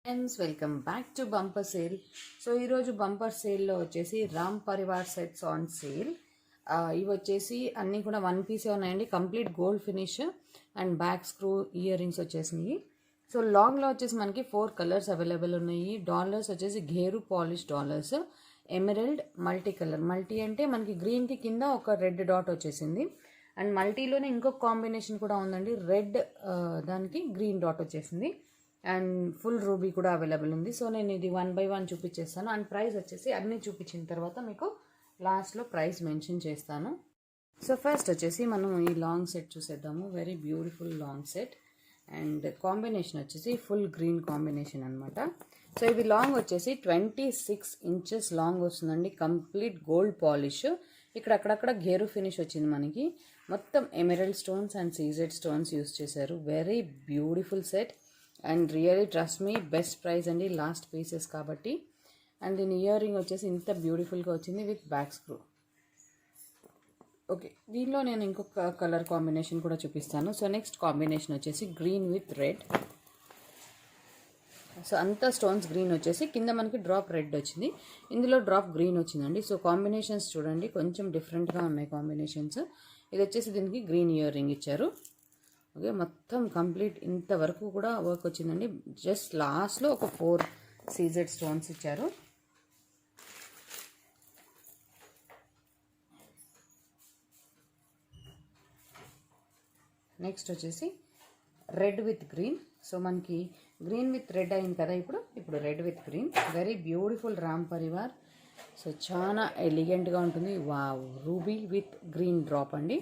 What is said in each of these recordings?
Friends welcome back to bumper sale. So ఈరోజు bumper సేల్లో వచ్చేసి Ram Parivar sets on sale. ఇవి వచ్చేసి అన్నీ కూడా వన్ పీసే ఉన్నాయండి. Complete gold finish and back screw ear rings వచ్చేసినాయి. సో లాంగ్లో వచ్చేసి మనకి 4 కలర్స్ అవైలబుల్ ఉన్నాయి. డాలర్స్ వచ్చేసి gheru polish dollars, emerald, multi colour. Multi అంటే మనకి గ్రీన్కి కింద ఒక రెడ్ డాట్ వచ్చేసింది. అండ్ మల్టీలోనే ఇంకొక కాంబినేషన్ కూడా ఉందండి, రెడ్ దానికి గ్రీన్ డాట్ వచ్చేసింది. అండ్ ఫుల్ రూబీ కూడా అవైలబుల్ ఉంది. సో నేను ఇది 1 by 1 చూపించేస్తాను. అండ్ ప్రైస్ వచ్చేసి అన్నీ చూపించిన తర్వాత మీకు లాస్ట్లో ప్రైస్ మెన్షన్ చేస్తాను. సో ఫస్ట్ వచ్చేసి మనం ఈ లాంగ్ సెట్ చూసేద్దాము. Very beautiful long set and combination వచ్చేసి ఫుల్ గ్రీన్ కాంబినేషన్ అనమాట. సో ఇది లాంగ్ వచ్చేసి 26 inches లాంగ్ వస్తుందండి. Complete gold polish. ఇక్కడ అక్కడక్కడ ఘేరు ఫినిష్ వచ్చింది మనకి. మొత్తం emerald stones and CZ stones use చేశారు. Very beautiful set and really trust me, best price అండి, లాస్ట్ పీసెస్ కాబట్టి. అండ్ దీని ఇయర్ రింగ్ వచ్చేసి ఇంత బ్యూటిఫుల్గా వచ్చింది విత్ బ్యాక్ స్క్రూ. ఓకే, దీనిలో నేను ఇంకొక కలర్ కాంబినేషన్ కూడా చూపిస్తాను. సో నెక్స్ట్ కాంబినేషన్ వచ్చేసి గ్రీన్ విత్ రెడ్. సో అంతా స్టోన్స్ గ్రీన్ వచ్చేసి కింద మనకి డ్రాప్ రెడ్ వచ్చింది, ఇందులో డ్రాప్ గ్రీన్ వచ్చిందండి. సో కాంబినేషన్స్ చూడండి, కొంచెం డిఫరెంట్గా ఉన్నాయి కాంబినేషన్స్. ఇది వచ్చేసి దీనికి గ్రీన్ ఇయర్ రింగ్ ఇచ్చారు. ఓకే, మొత్తం కంప్లీట్ ఇంతవరకు కూడా వర్క్ వచ్చిందండి. జస్ట్ లాస్ట్లో ఒక 4 సీజెడ్ స్టోన్స్ ఇచ్చారు. నెక్స్ట్ వచ్చేసి రెడ్ విత్ గ్రీన్. సో మనకి గ్రీన్ విత్ రెడ్ అయింది కదా, ఇప్పుడు red with green. Very beautiful Ram Parivar. So చాలా ఎలిగెంట్గా ఉంటుంది. Wow, ruby with green drop అండి,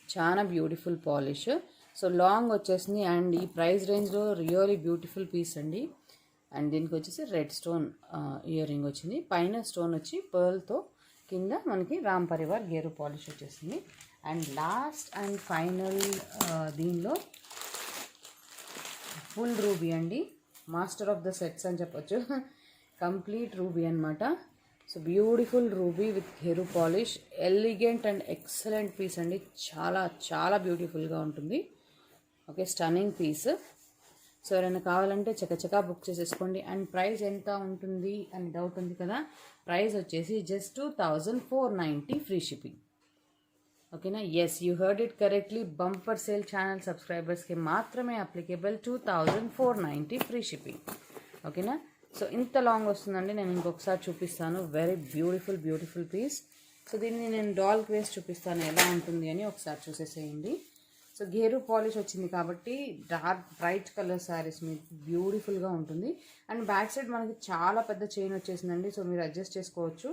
చాలా బ్యూటిఫుల్ పాలిష్. సో లాంగ్ వచ్చేసింది అండ్ ఈ ప్రైస్ రేంజ్లో రియల్లీ బ్యూటిఫుల్ పీస్ అండి. అండ్ దీనికి వచ్చేసి రెడ్ స్టోన్ ఇయర్ రింగ్ వచ్చింది. పైన స్టోన్ వచ్చి పర్ల్తో, కింద మనకి రామ్ పరివార్ గేరు పాలిష్ వచ్చేసింది. అండ్ లాస్ట్ అండ్ ఫైనల్ దీనిలో ఫుల్ రూబీ అండి, మాస్టర్ ఆఫ్ ద సెట్స్ అని చెప్పొచ్చు. కంప్లీట్ రూబీ అనమాట. సో బ్యూటిఫుల్ రూబీ విత్ గేరు polish, elegant and excellent piece అండి. చాలా చాలా బ్యూటిఫుల్గా ఉంటుంది. Okay, stunning piece. సో ఎవరైనా కావాలంటే చకచకా బుక్ చేసేసుకోండి. అండ్ ప్రైస్ ఎంత ఉంటుంది అని డౌట్ ఉంది కదా, ప్రైస్ వచ్చేసి జస్ట్ 2490 ఫ్రీ షిప్పింగ్. ఓకేనా? Yes, you heard it correctly. Bumper sale channel సబ్స్క్రైబర్స్కి మాత్రమే అప్లికేబుల్. 2490 free shipping. ఓకేనా? సో ఇంత లాంగ్ వస్తుందండి. నేను ఇంకొకసారి చూపిస్తాను. Very beautiful beautiful piece. So దీన్ని నేను డాల్కి వేసి చూపిస్తాను ఎలా ఉంటుంది అని, ఒకసారి చూసేసేయండి. సో గేరు పాలిష్ వచ్చింది కాబట్టి డార్క్ బ్రైట్ కలర్ శారీస్ మీకు బ్యూటిఫుల్గా ఉంటుంది. అండ్ బ్యాక్ సైడ్ మనకి చాలా పెద్ద చైన్ వచ్చేసిందండి. సో మీరు అడ్జస్ట్ చేసుకోవచ్చు.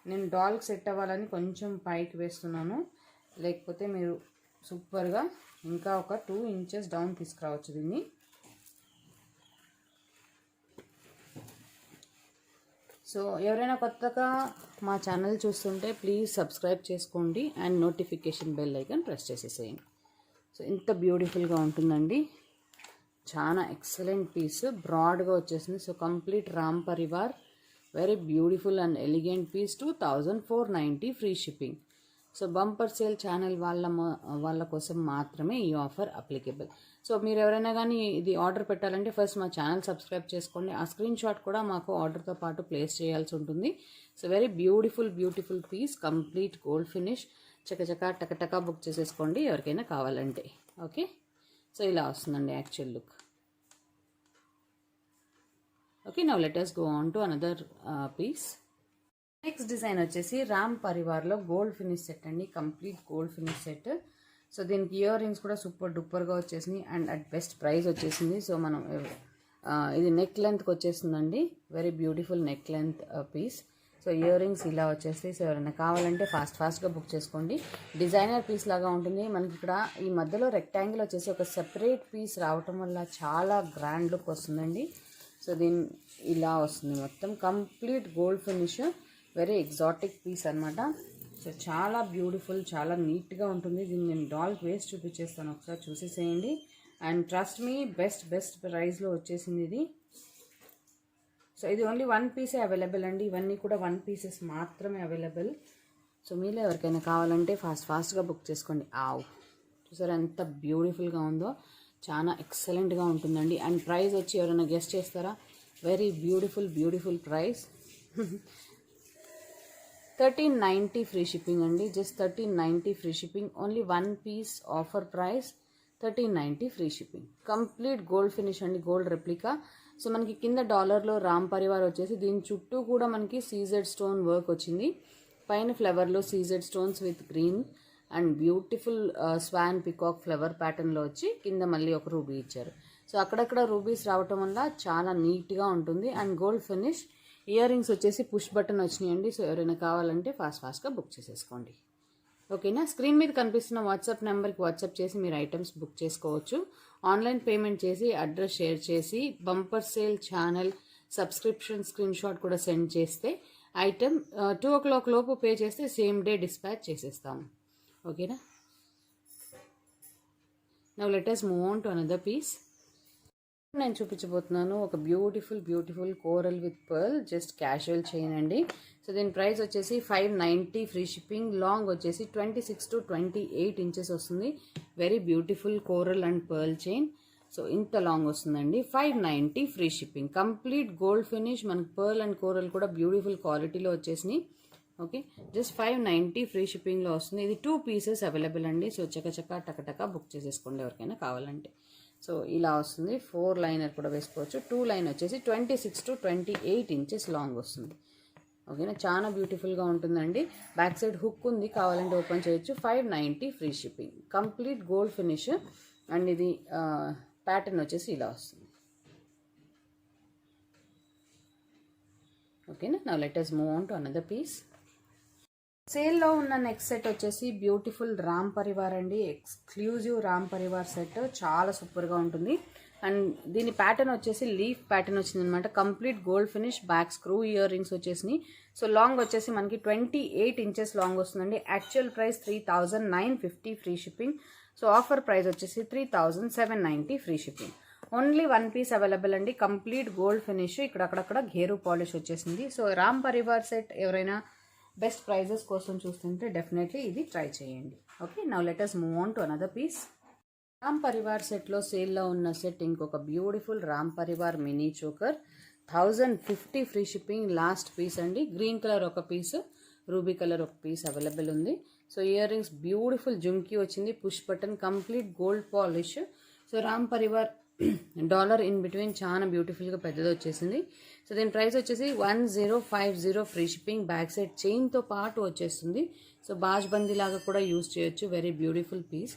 నేను డాల్కి సెట్ అవ్వాలని కొంచెం పైకి వేస్తున్నాను, లేకపోతే మీరు సూపర్గా ఇంకా ఒక 2 inches డౌన్ తీసుకురావచ్చు దీన్ని. సో ఎవరైనా కొత్తగా మా ఛానల్ చూస్తుంటే ప్లీజ్ సబ్స్క్రైబ్ చేసుకోండి and notification bell icon press చేసేసేయండి. సో ఇంత బ్యూటిఫుల్గా ఉంటుందండి, చాలా ఎక్సలెంట్ పీస్. బ్రాడ్గా వచ్చేసింది. So complete Ram Parivar, very beautiful and elegant piece. 2490 free shipping. So bumper sale channel వాళ్ళ కోసం మాత్రమే ఈ ఆఫర్ అప్లికేబుల్. సో మీరు ఎవరైనా కానీ ఇది ఆర్డర్ పెట్టాలంటే ఫస్ట్ మా ఛానల్ సబ్స్క్రైబ్ చేసుకోండి. ఆ స్క్రీన్ షాట్ కూడా మాకు ఆర్డర్తో పాటు ప్లేస్ చేయాల్సి ఉంటుంది. So very beautiful beautiful piece, complete gold finish. చకచకా టకటకా బుక్ చేసేసుకోండి ఎవరికైనా కావాలంటే. ఓకే, సో ఇలా వస్తుందండి actual look. Okay, now let us go on to another piece. Next design వచ్చేసి రామ్ పరివార్లో గోల్డ్ ఫినిష్ సెట్ అండి, complete gold finish set. So దీనికి ఇయర్ రింగ్స్ కూడా సూపర్ డూపర్గా వచ్చేసింది అండ్ అట్ బెస్ట్ ప్రైస్ వచ్చేసింది. సో మనం ఇది నెక్ లెంత్కి వచ్చేసిందండి. Very beautiful neck length piece. So ear rings ఇలా వచ్చేసి, సో ఎవరైనా కావాలంటే ఫాస్ట్గా బుక్ చేసుకోండి. డిజైనర్ పీస్ లాగా ఉంటుంది. మనకి ఇక్కడ ఈ మధ్యలో రెక్టాంగిల్ వచ్చేసి ఒక సెపరేట్ పీస్ రావటం వల్ల చాలా గ్రాండ్ లుక్ వస్తుందండి. సో దీని ఇలా వస్తుంది మొత్తం complete gold finish, very exotic piece అనమాట. సో చాలా బ్యూటిఫుల్, చాలా నీట్గా ఉంటుంది. దీన్ని నేను డాల్కి వేసి చూపించేస్తాను, ఒకసారి చూసేసేయండి. అండ్ ట్రస్ట్ మీ, బెస్ట్ ప్రైస్లో వచ్చేసింది ఇది. సో ఇది ఓన్లీ 1 పీసే అవైలబుల్ అండి. ఇవన్నీ కూడా 1 pieces మాత్రమే అవైలబుల్. సో మీలో ఎవరికైనా కావాలంటే ఫాస్ట్గా బుక్ చేసుకోండి. చూసారా ఎంత బ్యూటిఫుల్గా ఉందో, చాలా ఎక్సలెంట్గా ఉంటుందండి. అండ్ ప్రైస్ వచ్చి ఎవరైనా గెస్ట్ చేస్తారా? Very beautiful price. 1390 free shipping అండి. Just 1390 free shipping. Only 1 piece offer price 1390 free shipping. Complete gold finish అండి, గోల్డ్ రెప్లికా. సో మనకి కింద డాలర్లో రామ్ పరివార్ వచ్చేసి దీని చుట్టూ కూడా మనకి సీజెడ్ స్టోన్ వర్క్ వచ్చింది. పైన ఫ్లవర్లో CZ stones with green and beautiful swan peacock flower ప్యాటర్న్లో వచ్చి కింద మళ్ళీ ఒక రూబీ ఇచ్చారు. సో అక్కడక్కడ రూబీస్ రావటం వల్ల చాలా నీట్గా ఉంటుంది. And gold finish. Ear rings వచ్చేసి పుష్ బటన్ వచ్చినాయండి. సో ఎవరైనా కావాలంటే ఫాస్ట్గా బుక్ చేసేసుకోండి. ఓకేనా. స్క్రీన్ మీద కనిపిస్తున్న వాట్సాప్ నెంబర్కి వాట్సాప్ చేసి మీరు ఐటమ్స్ బుక్ చేసుకోవచ్చు. ఆన్లైన్ పేమెంట్ చేసి అడ్రస్ షేర్ చేసి bumper sale channel subscription screen shot కూడా సెండ్ చేస్తే ఐటమ్ 2 o'clock లోపు పే చేస్తే సేమ్ డే డిస్పాచ్ చేసేస్తాము. ఓకేనా. Now let us move on to another piece. నేను చూపించబోతున్నాను ఒక beautiful coral with pearl just casual chain అండి. సో దీని ప్రైస్ వచ్చేసి 590 ఫ్రీ షిప్పింగ్. లాంగ్ వచ్చేసి 26 to 28 inches వస్తుంది. Very beautiful coral and pearl chain. So ఇంత లాంగ్ వస్తుందండి. 590 free shipping. Complete gold finish. మనకి పర్ల్ అండ్ కోరల్ కూడా బ్యూటిఫుల్ క్వాలిటీలో వచ్చేసినాయి. ఓకే, జస్ట్ 590 ఫ్రీ షిప్పింగ్లో వస్తుంది. ఇది 2 pieces అవైలబుల్ అండి. సో చక్క టక బుక్ చేసేసుకోండి ఎవరికైనా కావాలంటే. సో ఇలా వస్తుంది. 4 లైనర్ కూడా వేసుకోవచ్చు. 2 లైన్ వచ్చేసి 26 to 28 inches లాంగ్ వస్తుంది. ఓకేనా, చాలా బ్యూటిఫుల్గా ఉంటుందండి. బ్యాక్ సైడ్ హుక్ ఉంది, కావాలంటే ఓపెన్ చేయొచ్చు. 590 free shipping. Complete gold finish and ఇది ప్యాటర్న్ వచ్చేసి ఇలా వస్తుంది. ఓకేనా. Now let us move on to another piece. సేల్లో ఉన్న నెక్స్ట్ సెట్ వచ్చేసి బ్యూటిఫుల్ రామ్ పరివార్ అండి. ఎక్స్క్లూజివ్ రామ్ పరివార్ సెట్ చాలా సూపర్గా ఉంటుంది. అండ్ దీని ప్యాటర్న్ వచ్చేసి లీఫ్ ప్యాటర్న్ వచ్చింది అనమాట. Complete gold finish. Back screw ear rings వచ్చేసినాయి. సో లాంగ్ వచ్చేసి మనకి 28 inches లాంగ్ వస్తుందండి. Actual price 3950 free shipping. So offer price వచ్చేసి 3790 free shipping. Only 1 piece available అండి. Complete gold finish. ఇక్కడ అక్కడక్కడ ఘేరు పాలిష్ వచ్చేసింది. సో రామ్ పరివార్ సెట్ ఎవరైనా బెస్ట్ ప్రైజెస్ కోసం చూస్తుంటే డెఫినెట్లీ ఇది ట్రై చేయండి. Okay, now let us move on to another piece. Ram Parivar సెట్లో సేల్లో ఉన్న సెట్ ఇంకొక beautiful Ram Parivar mini choker. 1050 free shipping. Last piece అండి. గ్రీన్ కలర్ ఒక పీస్, రూబీ కలర్ ఒక పీస్ అవైలబుల్ ఉంది. So year rings beautiful jhumki వచ్చింది. Push button, complete gold polish. So Ram Parivar dollar in between చాలా బ్యూటిఫుల్గా పెద్దది వచ్చేసింది. సో దీని ప్రైస్ వచ్చేసి 1050 ఫ్రీ షిప్పింగ్. బ్యాక్ సైడ్ చైన్తో పాటు వచ్చేస్తుంది. సో బాజ్బందీ లాగా కూడా యూజ్ చేయొచ్చు. Very beautiful piece.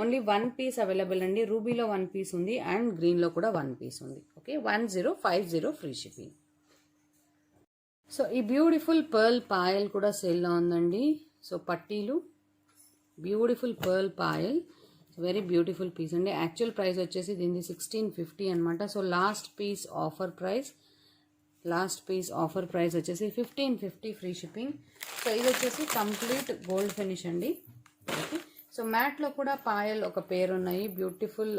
Only 1 piece available అండి. రూబీలో 1 పీస్ ఉంది అండ్ గ్రీన్లో కూడా 1 పీస్ ఉంది. Okay, 1050 free shipping. సో ఈ బ్యూటిఫుల్ పర్ల్ పాయల్ కూడా సేల్లో ఉందండి. సో పట్టీలు బ్యూటిఫుల్ పర్ల్ పాయల్. వెరీ బ్యూటిఫుల్ పీస్ అండి. యాక్చువల్ ప్రైస్ వచ్చేసి దీనిది 1650 అనమాట. So last piece offer price వచ్చేసి 1550 ఫ్రీ షిప్పింగ్. సో ఇది వచ్చేసి కంప్లీట్ గోల్డ్ ఫినిష్ అండి. ఓకే, సో మ్యాట్లో కూడా పాయల్ ఒక పేరు ఉన్నాయి. బ్యూటిఫుల్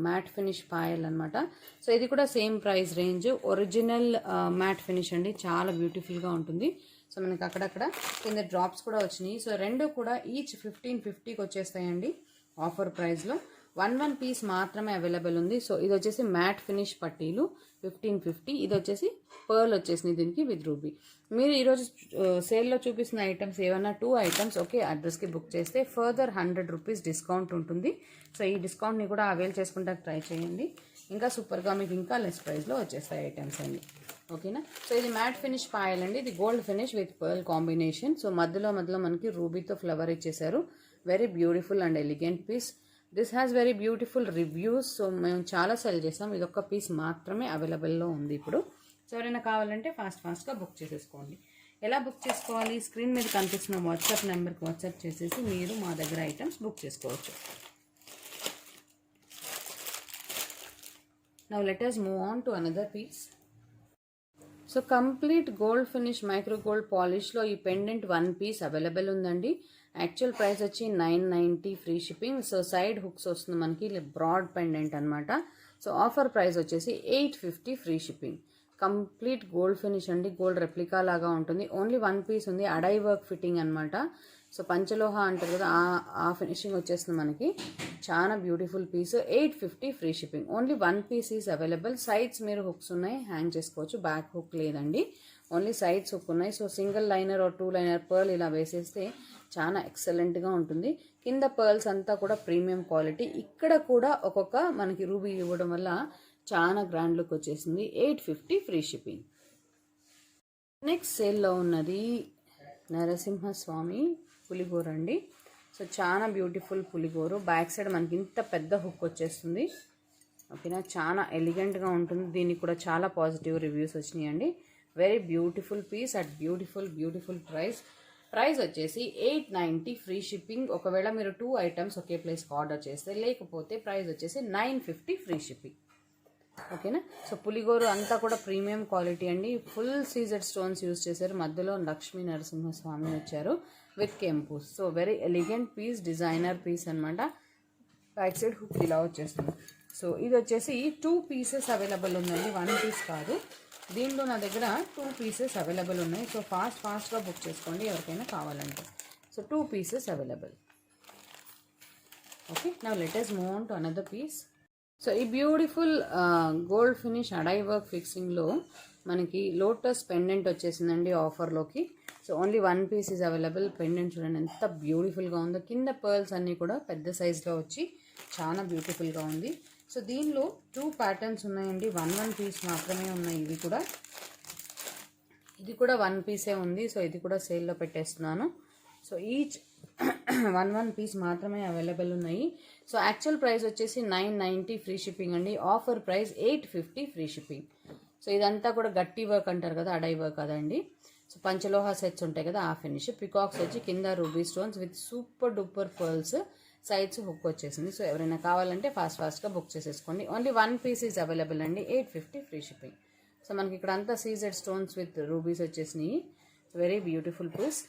మ్యాట్ ఫినిష్ పాయల్ అనమాట. సో ఇది కూడా same price range. Original matte finish అండి. చాలా బ్యూటిఫుల్గా ఉంటుంది. సో మనకి అక్కడక్కడ కింద డ్రాప్స్ కూడా వచ్చినాయి. సో రెండు కూడా ఈచ్ 1550కి వచ్చేస్తాయండి ఆఫర్ ప్రైస్లో. 1 పీస్ మాత్రమే అవైలబుల్ ఉంది. సో ఇది వచ్చేసి మ్యాట్ ఫినిష్ పట్టీలు 1550. ఇది వచ్చేసి పర్ల్ వచ్చేసింది దీనికి విత్ రూబీ. మీరు ఈరోజు సేల్లో చూపిస్తున్న ఐటమ్స్ ఏమైనా 2 ఐటమ్స్ ఒకే అడ్రస్కి బుక్ చేస్తే ఫర్దర్ 100 రూపీస్ డిస్కౌంట్ ఉంటుంది. సో ఈ డిస్కౌంట్ని కూడా అవైల్ చేసుకుంటా ట్రై చేయండి. ఇంకా సూపర్గా మీకు ఇంకా లెస్ ప్రైస్లో వచ్చేస్తాయి ఐటమ్స్ అన్ని. ఓకేనా. సో ఇది మ్యాట్ ఫినిష్ పాయల్ అండి. ఇది gold finish with pearl combination. So మధ్యలో మనకి రూబీతో ఫ్లవర్ ఇచ్చేసారు. Very beautiful and elegant piece. This has very beautiful reviews. So మేము చాలా సెల్ చేసాం. ఇది ఒక్క పీస్ మాత్రమే అవైలబుల్లో ఉంది ఇప్పుడు. సో ఎవరైనా కావాలంటే ఫాస్ట్గా బుక్ చేసేసుకోండి. ఎలా బుక్ చేసుకోవాలి? స్క్రీన్ మీద కనిపిస్తున్న వాట్సాప్ నెంబర్కి వాట్సాప్ చేసేసి మీరు మా దగ్గర ఐటమ్స్ బుక్ చేసుకోవచ్చు. Now let us move on to another piece. So complete gold finish micro gold పాలిష్లో ఈ పెండెంట్ 1 పీస్ అవైలబుల్ ఉందండి. యాక్చువల్ ప్రైస్ వచ్చి 990 free shipping. So side hooks వస్తుంది మనకి బ్రాడ్ పెండెంట్ అనమాట. సో ఆఫర్ ప్రైస్ వచ్చేసి 850 free shipping. Complete gold finish అండి, gold replica లాగా ఉంటుంది. ఓన్లీ 1 పీస్ ఉంది, అడై వర్క్ ఫిట్టింగ్ అనమాట. సో పంచలోహ అంటారు కదా, ఆ ఫినిషింగ్ వచ్చేస్తుంది మనకి. చాలా beautiful piece. 850 free shipping. Only 1 piece is available. Sides మీరు హుక్స్ ఉన్నాయి, హ్యాంగ్ చేసుకోవచ్చు. బ్యాక్ హుక్ లేదండి, ఓన్లీ సైడ్స్ హుక్ ఉన్నాయి. So single liner or 2 liner pearl ఇలా వేసేస్తే చాలా ఎక్సలెంట్గా ఉంటుంది. కింద పర్ల్స్ అంతా కూడా ప్రీమియం క్వాలిటీ. ఇక్కడ కూడా ఒక్కొక్క మనకి రూబీ ఇవ్వడం వల్ల చాలా గ్రాండ్ లుక్ వచ్చేసింది. 850 ఫ్రీ షిప్పింగ్. నెక్స్ట్ సేల్లో ఉన్నది నరసింహస్వామి పులిగోర అండి. సో చాలా బ్యూటిఫుల్ పులిగోరు. బ్యాక్ సైడ్ మనకి ఇంత పెద్ద హుక్ వచ్చేస్తుంది. ఓకేనా, చాలా ఎలిగెంట్గా ఉంటుంది. దీనికి కూడా చాలా పాజిటివ్ రివ్యూస్ వచ్చినాయండి. Very beautiful piece at beautiful price వచ్చేసి 890 ఫ్రీ షిప్పింగ్. ఒకవేళ మీరు 2 ఐటమ్స్ ఒకే ప్లేస్కి ఆర్డర్ చేస్తే, లేకపోతే ప్రైస్ వచ్చేసి 950 ఫ్రీ షిప్పింగ్. ఓకేనా. సో పులిగోరు అంతా కూడా ప్రీమియం క్వాలిటీ అండి. ఫుల్ సీజెడ్ స్టోన్స్ యూజ్ చేశారు. మధ్యలో లక్ష్మీ నరసింహస్వామి వచ్చారు విత్ కెంపూస్. So very elegant piece, designer piece అనమాట. బ్యాక్ సైడ్ హుక్ ఇలా వచ్చేస్తుంది. సో ఇది వచ్చేసి 2 పీసెస్ అవైలబుల్ ఉందండి, 1 పీస్ కాదు. దీనిలో నా దగ్గర 2 పీసెస్ అవైలబుల్ ఉన్నాయి. సో ఫాస్ట్గా బుక్ చేసుకోండి ఎవరికైనా కావాలంటే. So 2 pieces available. Okay, now let us move on to another piece. So ఈ బ్యూటిఫుల్ గోల్డ్ ఫినిష్ అడై వర్క్ ఫిక్సింగ్లో మనకి లోటస్ పెండెంట్ వచ్చేసిందండి ఆఫర్లోకి. So only 1 piece is available. Pendant చూడండి ఎంత బ్యూటిఫుల్గా ఉందో. కింద పర్ల్స్ అన్నీ కూడా పెద్ద సైజ్లో వచ్చి చాలా బ్యూటిఫుల్గా ఉంది. సో దీనిలో 2 ప్యాటర్న్స్ ఉన్నాయండి, 1 పీస్ మాత్రమే ఉన్నాయి. ఇది కూడా 1 పీసే ఉంది. సో ఇది కూడా సేల్లో పెట్టేస్తున్నాను. సో ఈచ్ 1 పీస్ మాత్రమే అవైలబుల్ ఉన్నాయి. సో యాక్చువల్ ప్రైస్ వచ్చేసి 990 ఫ్రీ షిప్పింగ్ అండి. Offer price 850 free shipping. So ఇదంతా కూడా గట్టి వర్క్ అంటారు కదా, అడై వర్క్ అదండి. సో పంచలోహ సెట్స్ ఉంటాయి కదా, ఆ ఫినిష్. పికాక్స్ వచ్చి కింద ruby stones with super duper pearls. Sides hook వచ్చేసింది. సో ఎవరైనా కావాలంటే ఫాస్ట్గా బుక్ చేసేసుకోండి. ఓన్లీ 1 పీస్ ఈజ్ అవైలబుల్ అండి. 850 ఫ్రీ షిప్పింగ్. సో మనకి ఇక్కడ అంతా సీజెడ్ స్టోన్స్ విత్ రూబీస్ వచ్చేసినాయి. Very beautiful piece.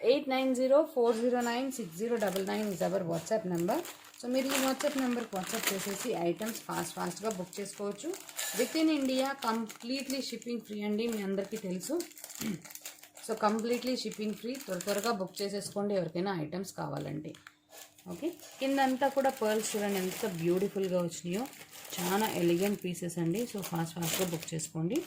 8904096099 is our WhatsApp number. So మీరు ఈ వాట్సాప్ నెంబర్కి వాట్సాప్ చేసేసి ఐటమ్స్ ఫాస్ట్గా బుక్ చేసుకోవచ్చు. With in India completely shipping free అండి, మీ అందరికీ తెలుసు. So completely shipping free. త్వరగా బుక్ చేసేసుకోండి ఎవరికైనా ఐటమ్స్ కావాలంటే. ఓకే, కిందంతా కూడా పర్ల్స్ చూడండి ఎంత బ్యూటిఫుల్గా వచ్చినాయో. చాలా ఎలిగెంట్ పీసెస్ అండి. సో ఫాస్ట్గా బుక్ చేసుకోండి.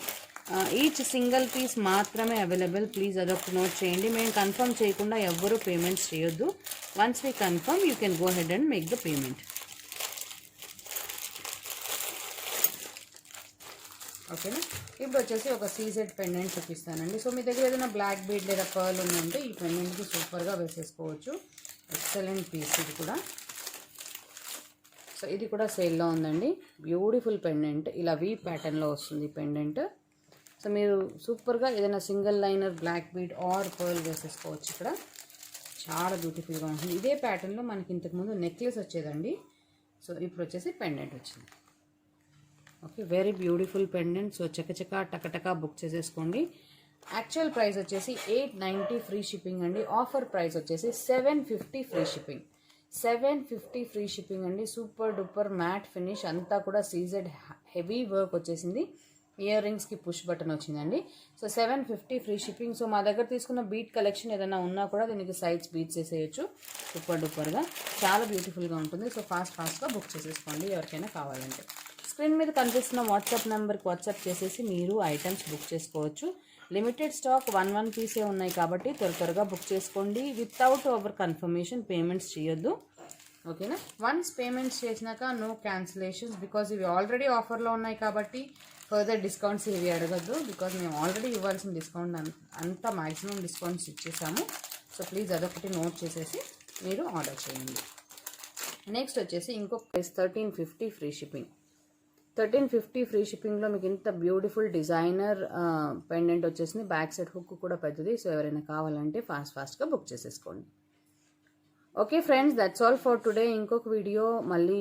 ఈచ్ సింగిల్ పీస్ మాత్రమే అవైలబుల్. ప్లీజ్ అదొకటి నోట్ చేయండి. మేము కన్ఫర్మ్ చేయకుండా ఎవ్వరూ పేమెంట్స్ చేయొద్దు. Once we confirm you can go head and make the payment. ఓకేనా. ఇప్పుడు వచ్చేసి ఒక సీజెడ్ పెండెంట్ చూపిస్తానండి. సో మీ దగ్గర ఏదైనా బ్లాక్ బీడ్ లేదా పర్ల్ ఉందంటే ఈ పెండెంట్కి సూపర్గా వేసేసుకోవచ్చు. ఎక్సలెంట్ పీస్ ఇది కూడా. సో ఇది కూడా సేల్లో ఉందండి. బ్యూటిఫుల్ పెండెంట్, ఇలా వీ ప్యాటర్న్లో వస్తుంది పెండెంట్. సో మీరు సూపర్గా ఏదైనా single liner black bead or pearl వేసేసుకోవచ్చు. ఇక్కడ చాలా బ్యూటిఫుల్గా ఉంటుంది. ఇదే ప్యాటర్న్లో మనకి ఇంతకుముందు నెక్లెస్ వచ్చేదండి. సో ఇప్పుడు వచ్చేసి పెండెంట్ వచ్చింది. Okay, very beautiful pendant. So చకచక టకటకా బుక్ చేసేసుకోండి. యాక్చువల్ ప్రైస్ వచ్చేసి 890 ఫ్రీ షిప్పింగ్ అండి. ఆఫర్ ప్రైస్ వచ్చేసి 750 ఫ్రీ షిప్పింగ్. 750 ఫ్రీ షిప్పింగ్ అండి. సూపర్ డూపర్ మ్యాట్ ఫినిష్ అంతా కూడా సీజెడ్ హెవీ వర్క్ వచ్చేసింది. ఇయర్ రింగ్స్కి పుష్ బటన్ వచ్చిందండి. So 750 free shipping. సో మా దగ్గర తీసుకున్న బీట్ కలెక్షన్ ఏదైనా ఉన్నా కూడా దీనికి సైడ్స్ బీట్స్ వేసేయచ్చు. సూపర్ డూపర్గా చాలా బ్యూటిఫుల్గా ఉంటుంది. సో ఫాస్ట్గా బుక్ చేసేసుకోండి ఎవరికైనా కావాలంటే. స్క్రీన్ మీద కనిపిస్తున్న వాట్సాప్ నెంబర్కి వాట్సాప్ చేసేసి మీరు ఐటమ్స్ బుక్ చేసుకోవచ్చు. లిమిటెడ్ స్టాక్ 1 పీసే ఉన్నాయి కాబట్టి త్వరగా బుక్ చేసుకోండి. వితౌట్ ఓవర్ కన్ఫర్మేషన్ పేమెంట్స్ చేయొద్దు. ఓకేనా. వన్స్ పేమెంట్స్ చేసినాక నో క్యాన్సిలేషన్స్, బికాజ్ ఇవి ఆల్రెడీ ఆఫర్లో ఉన్నాయి కాబట్టి ఫర్దర్ డిస్కౌంట్స్ ఇవి అడగద్దు. బికాజ్ మేము ఆల్రెడీ ఇవ్వాల్సిన డిస్కౌంట్ అంతా మ్యాక్సిమం డిస్కౌంట్స్ ఇచ్చేసాము. సో ప్లీజ్ అదొకటి నోట్ చేసేసి మీరు ఆర్డర్ చేయండి. నెక్స్ట్ వచ్చేసి ఇంకొక ప్రైస్ 1350 ఫ్రీ షిప్పింగ్. 1350 ఫ్రీ షిప్పింగ్లో మీకు ఇంత బ్యూటిఫుల్ డిజైనర్ పెండెంట్ వచ్చేసింది. బ్యాక్ సైడ్ హుక్ కూడా పెద్దది. సో ఎవరైనా కావాలంటే ఫాస్ట్గా బుక్ చేసేసుకోండి. Okay friends, that's all for today. ఇంకొక వీడియో మళ్ళీ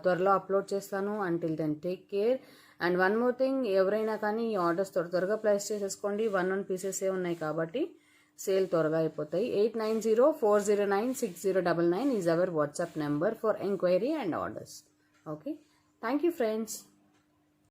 త్వరలో అప్లోడ్ చేస్తాను. Until then take care. And one more thing, ఎవరైనా కానీ ఈ ఆర్డర్స్ త్వరగా ప్లేస్ చేసేసుకోండి. 1 పీసెసే ఉన్నాయి కాబట్టి సేల్ త్వరగా అయిపోతాయి. 8904096099 is our WhatsApp number for enquiry and orders. Okay, thank you friends.